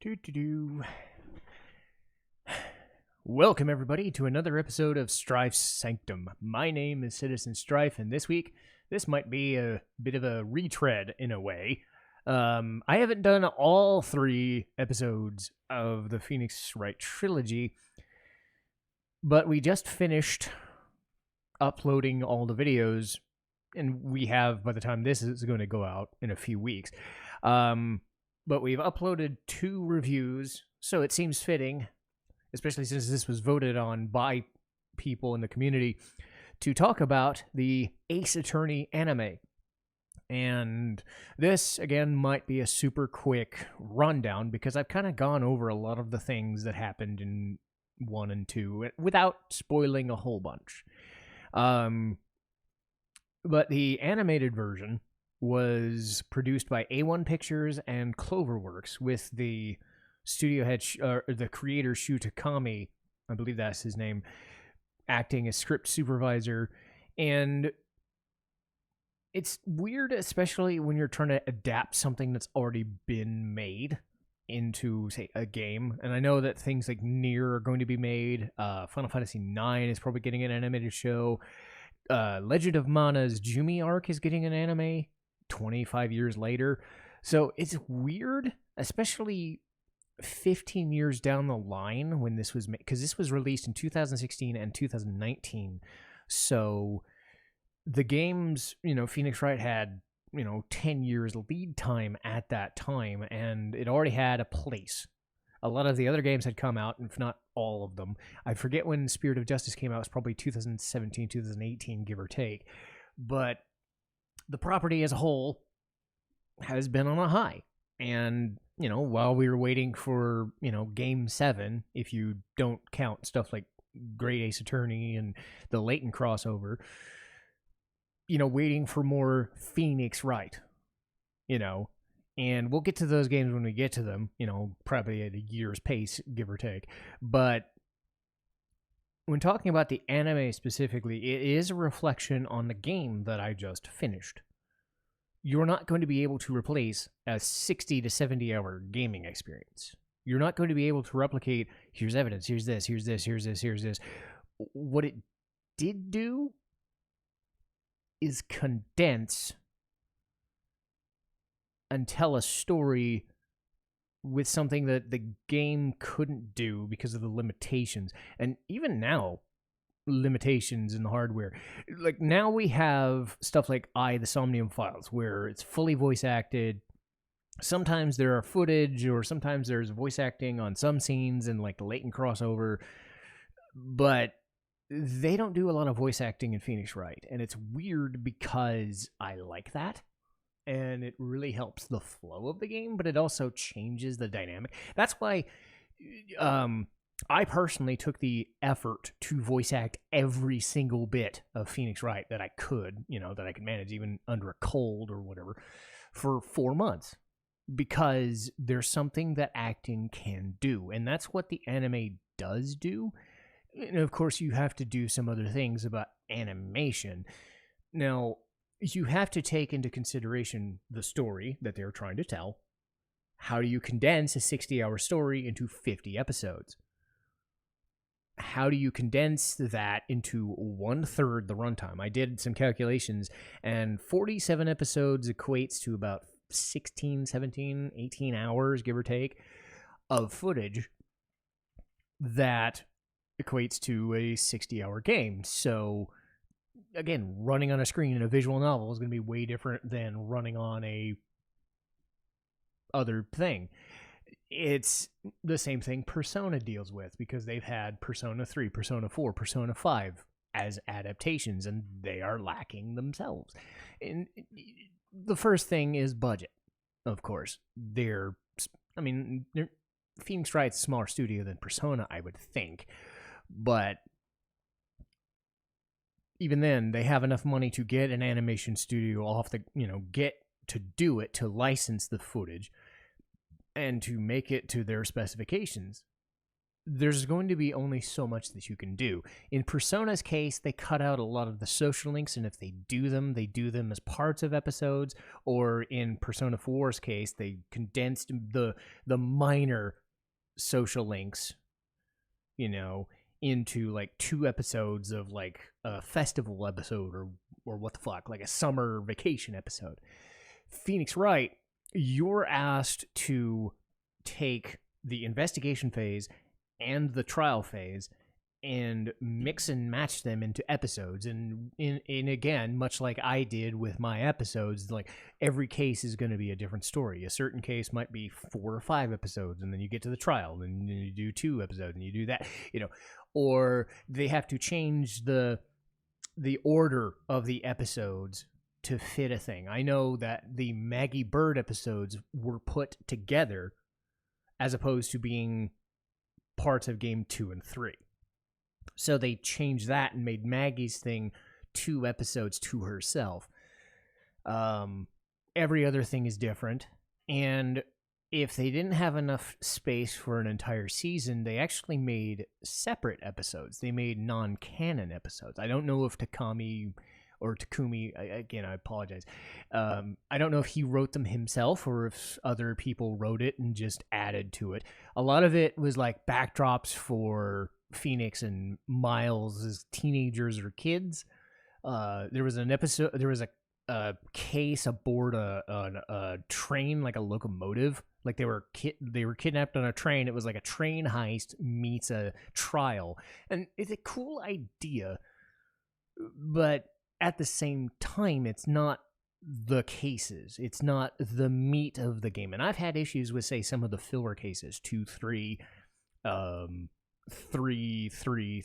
Do. Welcome, everybody, to another episode of Strife's Sanctum. My name is Citizen Strife, and this week, this might be a bit of a retread in a way. I haven't done all 3 episodes of the Phoenix Wright Trilogy, but we just finished uploading all the videos, and we have, by the time this is going to go out in a few weeks. But we've uploaded 2 reviews, so it seems fitting, especially since this was voted on by people in the community, to talk about the Ace Attorney anime. And this, again, might be a super quick rundown, because I've kind of gone over a lot of the things that happened in 1 and 2, without spoiling a whole bunch. But the animated version was produced by A1 Pictures and Cloverworks, with the studio head, the creator Shuta Kami, I believe that's his name, acting as script supervisor. And it's weird, especially when you're trying to adapt something that's already been made into, say, a game. And I know that things like Nier are going to be made. Final Fantasy IX is probably getting an animated show. Legend of Mana's Jumi arc is getting an anime 25 years later. So it's weird, especially 15 years down the line when this was made, because this was released in 2016 and 2019. So the games, Phoenix Wright had, 10 years lead time at that time, and it already had a place. A lot of the other games had come out, if not all of them. I forget when Spirit of Justice came out. It was probably 2017, 2018, give or take. But the property as a whole has been on a high. And, while we were waiting for, Game 7, if you don't count stuff like Great Ace Attorney and the Leighton crossover, waiting for more Phoenix Wright, and we'll get to those games when we get to them, probably at a year's pace, give or take. But when talking about the anime specifically, it is a reflection on the game that I just finished. You're not going to be able to replace a 60 to 70 hour gaming experience. You're not going to be able to replicate, here's evidence, here's this, here's this, here's this, here's this. What it did do is condense and tell a story with something that the game couldn't do because of the limitations. And even now, limitations in the hardware. Like, now we have stuff like the Somnium Files, where it's fully voice acted. Sometimes there are footage, or sometimes there's voice acting on some scenes in like the Leighton crossover, but they don't do a lot of voice acting in Phoenix Wright. And it's weird, because I like that, and it really helps the flow of the game, but it also changes the dynamic. That's why I personally took the effort to voice act every single bit of Phoenix Wright that I could, that I could manage, even under a cold or whatever, for 4 months, because there's something that acting can do, and that's what the anime does do. And of course, you have to do some other things about animation. Now, you have to take into consideration the story that they're trying to tell. How do you condense a 60-hour story into 50 episodes? How do you condense that into 1/3 the runtime? I did some calculations, and 47 episodes equates to about 16, 17, 18 hours, give or take, of footage. That equates to a 60-hour game. So, again, running on a screen in a visual novel is going to be way different than running on a other thing. It's the same thing Persona deals with, because they've had Persona 3, Persona 4, Persona 5 as adaptations, and they are lacking themselves. And the first thing is budget, of course. Phoenix Wright's a smaller studio than Persona, I would think. But even then, they have enough money to get an animation studio off the, get to do it, to license the footage, and to make it to their specifications. there's going to be only so much that you can do. In Persona's case, they cut out a lot of the social links, and if they do them as parts of episodes, or in Persona 4's case, they condensed the minor social links, into like 2 episodes of like a festival episode or what the fuck, like a summer vacation episode. Phoenix Wright, you're asked to take the investigation phase and the trial phase and mix and match them into episodes. And in again, much like I did with my episodes, like every case is going to be a different story. A certain case might be 4 or 5 episodes, and then you get to the trial, and you do 2 episodes, and you do that, or they have to change the order of the episodes to fit a thing. I know that the Maggie Bird episodes were put together as opposed to being parts of game 2 and 3. So they changed that and made Maggie's thing 2 episodes to herself. Every other thing is different. And if they didn't have enough space for an entire season, they actually made separate episodes. They made non-canon episodes. I don't know if Takumi, again, I apologize. I don't know if he wrote them himself or if other people wrote it and just added to it. A lot of it was like backdrops for Phoenix and Miles as teenagers or kids. There was a case aboard a train, like a locomotive. Like they were kidnapped on a train. It was like a train heist meets a trial. And it's a cool idea, but at the same time, it's not the cases. It's not the meat of the game. And I've had issues with, say, some of the filler cases, 2, 3, 3, 3,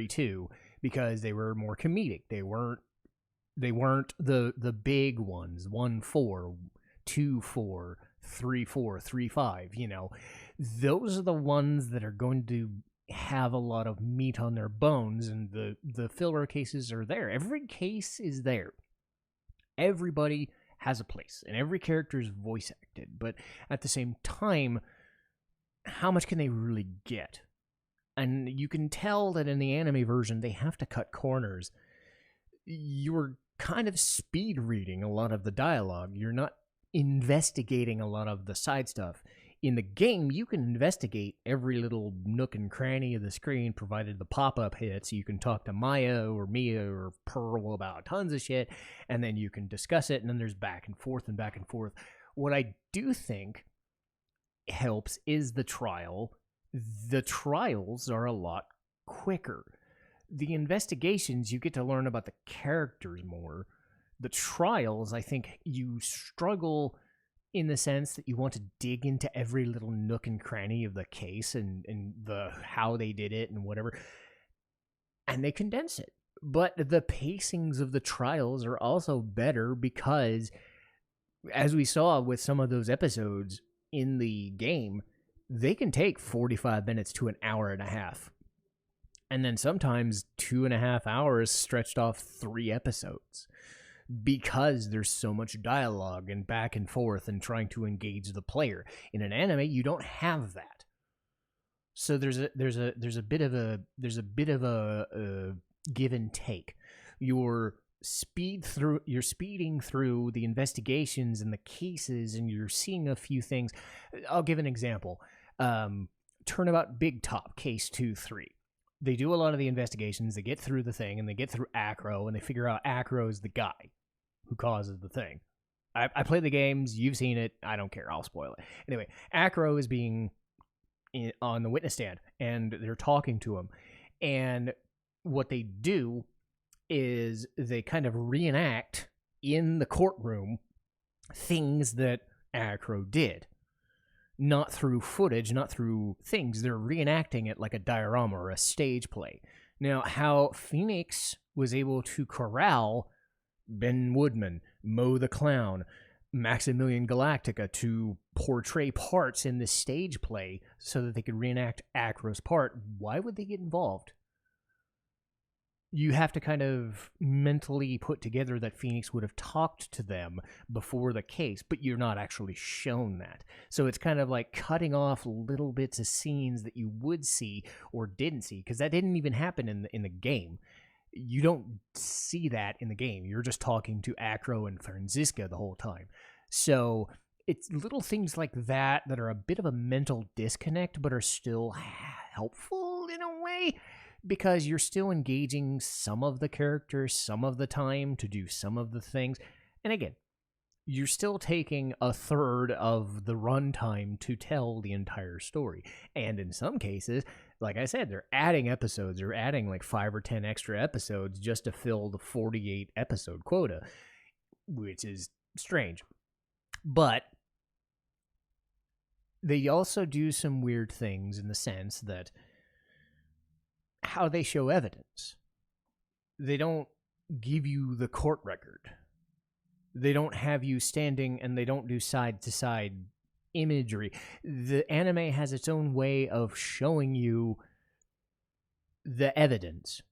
2, because they were more comedic. They weren't the big ones, 1, 4, 2, 4, 3, 4, 3, 5, Those are the ones that are going to have a lot of meat on their bones, and the filler cases are there. Every case is there. Everybody has a place, and every character is voice acted, but at the same time, how much can they really get? And you can tell that in the anime version, they have to cut corners. You're kind of speed reading a lot of the dialogue. You're not investigating a lot of the side stuff. In the game, you can investigate every little nook and cranny of the screen, provided the pop-up hits. You can talk to Maya or Mia or Pearl about tons of shit, and then you can discuss it, and then there's back and forth and back and forth. What I do think helps is the trial. The trials are a lot quicker. The investigations, you get to learn about the characters more. The trials, I think you struggle in the sense that you want to dig into every little nook and cranny of the case and the how they did it and whatever. And they condense it. But the pacings of the trials are also better because, as we saw with some of those episodes in the game, they can take 45 minutes to an hour and a half. And then sometimes 2.5 hours stretched off 3 episodes. Because there's so much dialogue and back and forth and trying to engage the player. In an anime, you don't have that. So there's a bit of a give and take. You're speeding through the investigations and the cases, and you're seeing a few things. I'll give an example. Turnabout Big Top, case 2, 3. They do a lot of the investigations, they get through the thing, and they get through Acro, and they figure out Acro is the guy who causes the thing. I play the games, you've seen it, I don't care, I'll spoil it. Anyway, Acro is being on the witness stand, and they're talking to him. And what they do is they kind of reenact in the courtroom things that Acro did. Not through footage, not through things. They're reenacting it like a diorama or a stage play. Now, how Phoenix was able to corral Ben Woodman, Mo the Clown, Maximilian Galactica to portray parts in this stage play so that they could reenact Acro's part, why would they get involved? You have to kind of mentally put together that Phoenix would have talked to them before the case, but you're not actually shown that. So it's kind of like cutting off little bits of scenes that you would see or didn't see, because that didn't even happen in the game. You don't see that in the game. You're just talking to Acro and Franziska the whole time. So it's little things like that that are a bit of a mental disconnect, but are still helpful in a way, because you're still engaging some of the characters some of the time to do some of the things. And again, you're still taking a third of the runtime to tell the entire story. And in some cases, like I said, they're adding episodes. They're adding like 5 or 10 extra episodes just to fill the 48 episode quota, which is strange. But they also do some weird things in the sense that how they show evidence. They don't give you the court record. They don't have you standing, and they don't do side-to-side imagery. The anime has its own way of showing you the evidence.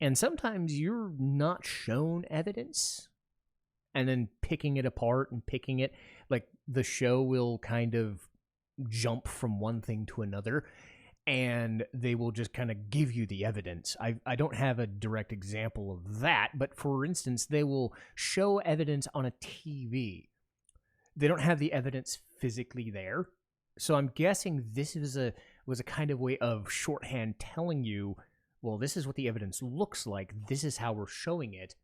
And sometimes you're not shown evidence, and then picking it apart and picking it. Like, the show will kind of jump from one thing to another, and they will just kind of give you the evidence. I don't have a direct example of that, but for instance, they will show evidence on a TV. They don't have the evidence physically there. So I'm guessing this was a kind of way of shorthand telling you, well, this is what the evidence looks like. This is how we're showing it.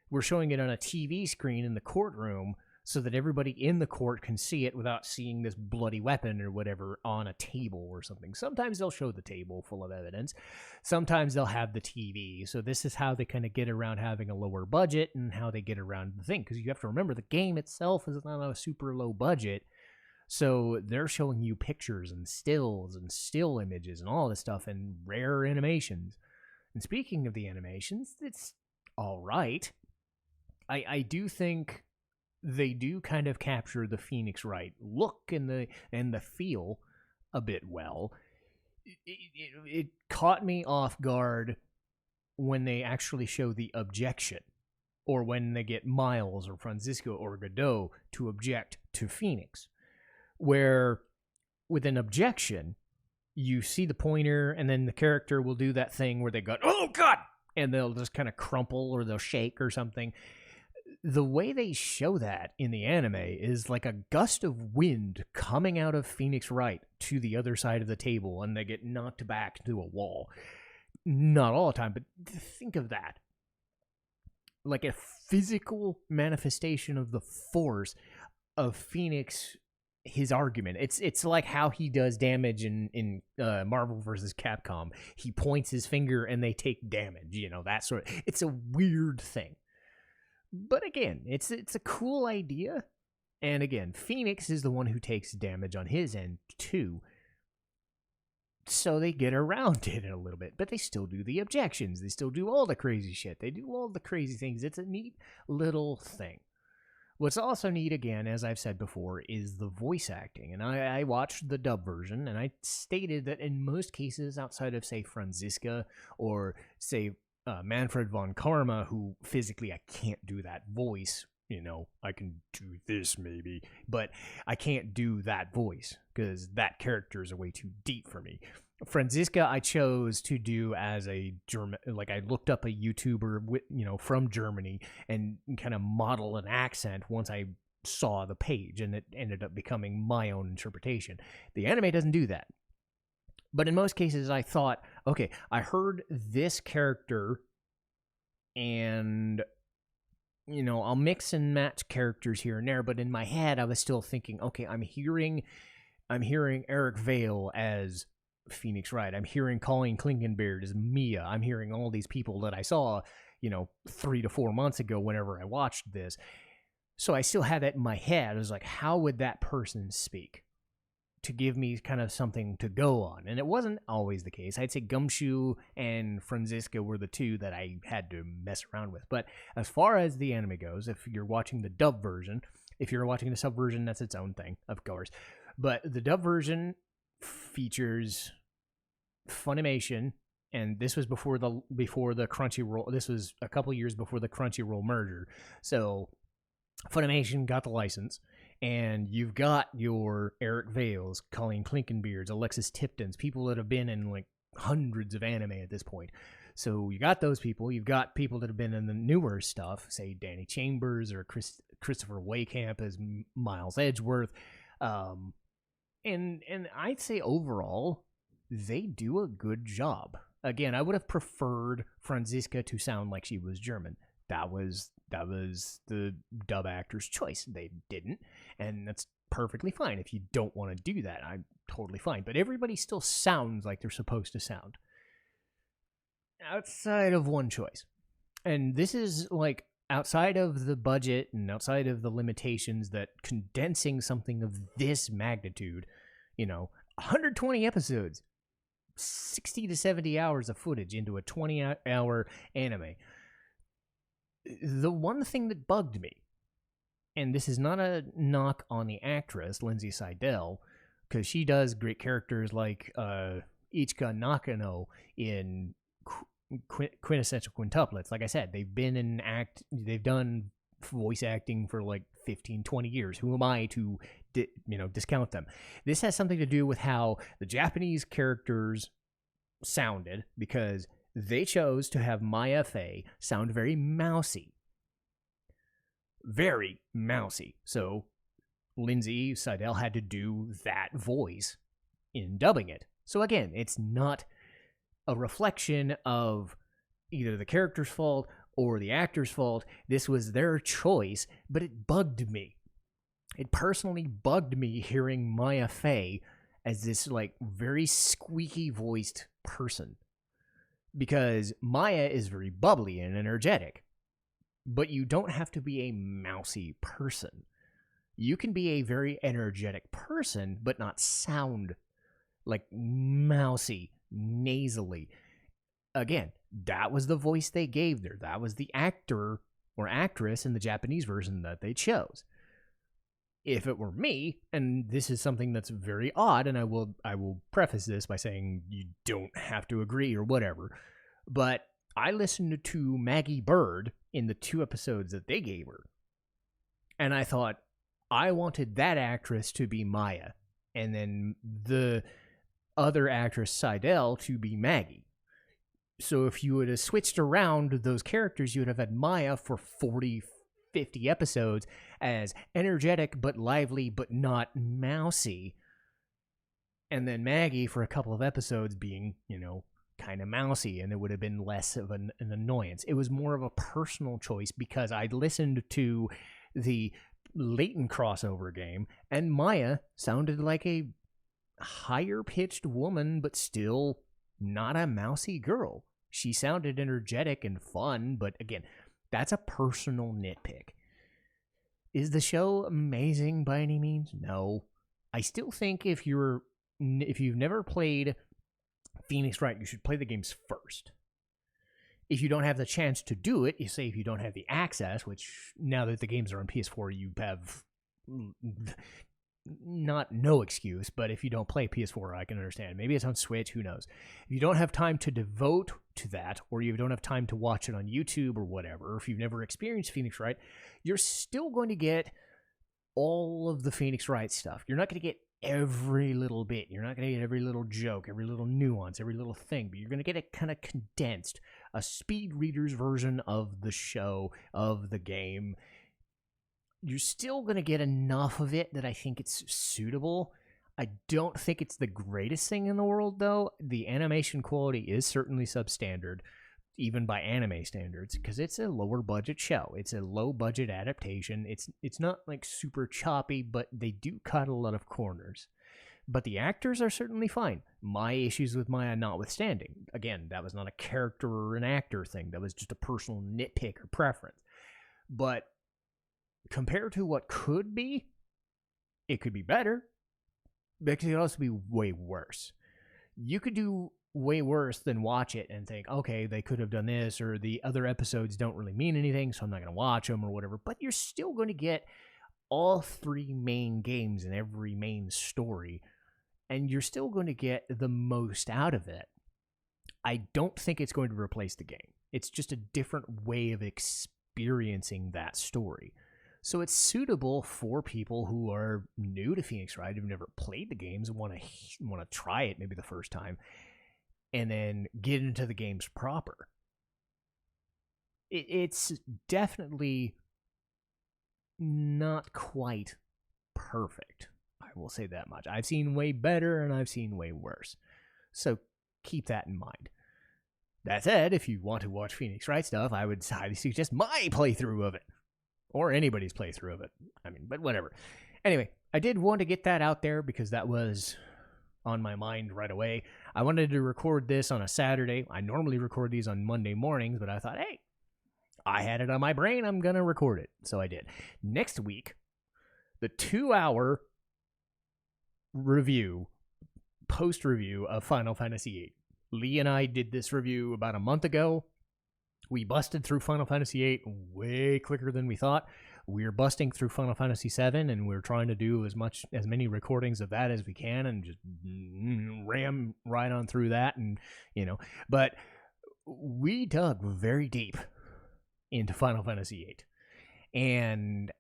We're showing it on a TV screen in the courtroom, so that everybody in the court can see it without seeing this bloody weapon or whatever on a table or something. Sometimes they'll show the table full of evidence. Sometimes they'll have the TV. So this is how they kind of get around having a lower budget and how they get around the thing. Because you have to remember, the game itself is not a super low budget. So they're showing you pictures and stills and still images and all this stuff and rare animations. And speaking of the animations, it's all right. I do think they do kind of capture the Phoenix Wright look and the feel a bit well. It caught me off guard when they actually show the objection, or when they get Miles or Francisco or Godot to object to Phoenix, where with an objection, you see the pointer, and then the character will do that thing where they go, "Oh God!" and they'll just kind of crumple or they'll shake or something. The way they show that in the anime is like a gust of wind coming out of Phoenix Wright to the other side of the table, and they get knocked back to a wall. Not all the time, but think of that. Like a physical manifestation of the force of Phoenix, his argument. It's like how he does damage in Marvel vs. Capcom. He points his finger and they take damage, that sort of. It's a weird thing. But again, it's a cool idea. And again, Phoenix is the one who takes damage on his end too. So they get around it a little bit, but they still do the objections. They still do all the crazy shit. They do all the crazy things. It's a neat little thing. What's also neat, again, as I've said before, is the voice acting. And I watched the dub version, and I stated that in most cases, outside of, say, Franziska or, say, Manfred von Karma, who physically I can't do that voice. I can do this maybe, but I can't do that voice because that character is way too deep for me. Franziska I chose to do as a German, like I looked up a YouTuber, from Germany and kind of model an accent once I saw the page, and it ended up becoming my own interpretation. The anime doesn't do that. But in most cases, I thought, okay, I heard this character, and, I'll mix and match characters here and there, but in my head, I was still thinking, okay, I'm hearing Eric Vale as Phoenix Wright. I'm hearing Colleen Klinkenbeard as Mia. I'm hearing all these people that I saw, 3 to 4 months ago whenever I watched this. So I still had that in my head. I was like, how would that person speak? To give me kind of something to go on. And it wasn't always the case. I'd say Gumshoe and Franziska were the two that I had to mess around with. But as far as the anime goes, if you're watching the dub version, if you're watching the sub version, that's its own thing, of course. But the dub version features Funimation, and this was before the Crunchyroll. This was a couple years before the Crunchyroll merger. So Funimation got the license, And you've got your Eric Vales, Colleen Clinkenbeards, Alexis Tiptons, people that have been in like hundreds of anime at this point. So you got those people. You've got people that have been in the newer stuff, say Danny Chambers or Christopher Waycamp as Miles Edgeworth. And I'd say overall, they do a good job. Again, I would have preferred Franziska to sound like she was German. That was the dub actor's choice. They didn't, and that's perfectly fine. If you don't want to do that, I'm totally fine. But everybody still sounds like they're supposed to sound, outside of one choice. And this is like outside of the budget and outside of the limitations that condensing something of this magnitude, 120 episodes, 60 to 70 hours of footage into a 20-hour anime. The one thing that bugged me, and this is not a knock on the actress, Lindsay Seidel, because she does great characters like Ichika Nakano in Quintessential Quintuplets. Like I said, they've done voice acting for like 15, 20 years. Who am I to discount them? This has something to do with how the Japanese characters sounded, because they chose to have Maya Fey sound very mousy. Very mousy. So Lindsay Seidel had to do that voice in dubbing it. So again, it's not a reflection of either the character's fault or the actor's fault. This was their choice, but it bugged me. It personally bugged me hearing Maya Fey as this like very squeaky voiced person. Because Maya is very bubbly and energetic. But you don't have to be a mousy person. You can be a very energetic person, but not sound like mousy, nasally. Again, that was the voice they gave there. That was the actor or actress in the Japanese version that they chose. If it were me, and this is something that's very odd, and I will preface this by saying you don't have to agree or whatever, but I listened to Maggie Bird in the 2 episodes that they gave her, and I thought I wanted that actress to be Maya, and then the other actress, Seidel, to be Maggie. So if you would have switched around those characters, you would have had Maya for 40, 50 episodes as energetic but lively but not mousy, and then Maggie for a couple of episodes being, kind of mousy, and it would have been less of an annoyance. It was more of a personal choice because I listened to the Leighton crossover game, and Maya sounded like a higher-pitched woman, but still not a mousy girl. She sounded energetic and fun, but again, that's a personal nitpick. Is the show amazing by any means? No. I still think if you've never played Phoenix Wright, you should play the games first. If you don't have the chance to do it, if you don't have the access, which now that the games are on PS4, you have no excuse, but if you don't play PS4, I can understand. Maybe it's on Switch, who knows. If you don't have time to devote to that, or you don't have time to watch it on YouTube or whatever, if you've never experienced Phoenix Wright, you're still going to get all of the Phoenix Wright stuff. You're not going to get every little bit. You're not going to get every little joke, every little nuance, every little thing, but you're going to get it kind of condensed, a speed reader's version of the show, of the game. You're still going to get enough of it that I think it's suitable. I don't think it's the greatest thing in the world, though. The animation quality is certainly substandard, even by anime standards, because it's a lower budget show. It's a low budget adaptation. It's not like super choppy, but they do cut a lot of corners. But the actors are certainly fine. My issues with Maya notwithstanding. Again, that was not a character or an actor thing. That was just a personal nitpick or preference. But compared to what could be, it could be better, but it could also be way worse. You could do way worse than watch it and think, okay, they could have done this, or the other episodes don't really mean anything, so I'm not going to watch them or whatever, but you're still going to get all 3 main games and every main story, and you're still going to get the most out of it. I don't think it's going to replace the game. It's just a different way of experiencing that story. So it's suitable for people who are new to Phoenix Wright, who've never played the games and want to try it maybe the first time, and then get into the games proper. It's definitely not quite perfect. I will say that much. I've seen way better and I've seen way worse. So keep that in mind. That said, if you want to watch Phoenix Wright stuff, I would highly suggest my playthrough of it. Or anybody's playthrough of it. I mean, but whatever. Anyway, I did want to get that out there because that was on my mind right away. I wanted to record this on a Saturday. I normally record these on Monday mornings, but I thought, hey, I had it on my brain. I'm going to record it. So I did. Next week, the 2-hour review, post-review of Final Fantasy VIII. Lee and I did this review about a month ago. We busted through Final Fantasy VIII way quicker than we thought. We're busting through Final Fantasy VII, and we're trying to do as many recordings of that as we can, and just ram right on through that, and But we dug very deep into Final Fantasy VIII, and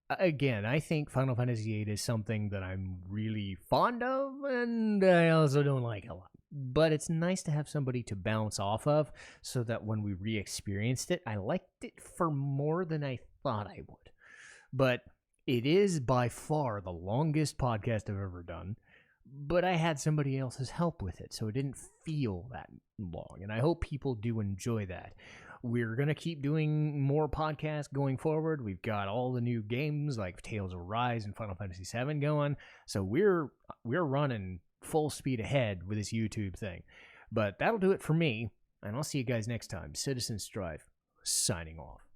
again, I think Final Fantasy VIII is something that I'm really fond of, and I also don't like a lot. But it's nice to have somebody to bounce off of so that when we re-experienced it, I liked it for more than I thought I would. But it is by far the longest podcast I've ever done, but I had somebody else's help with it, so it didn't feel that long, and I hope people do enjoy that. We're going to keep doing more podcasts going forward. We've got all the new games like Tales of Arise and Final Fantasy VII going, so we're running full speed ahead with this YouTube thing. But that'll do it for me, and I'll see you guys next time. Citizen Strife, signing off.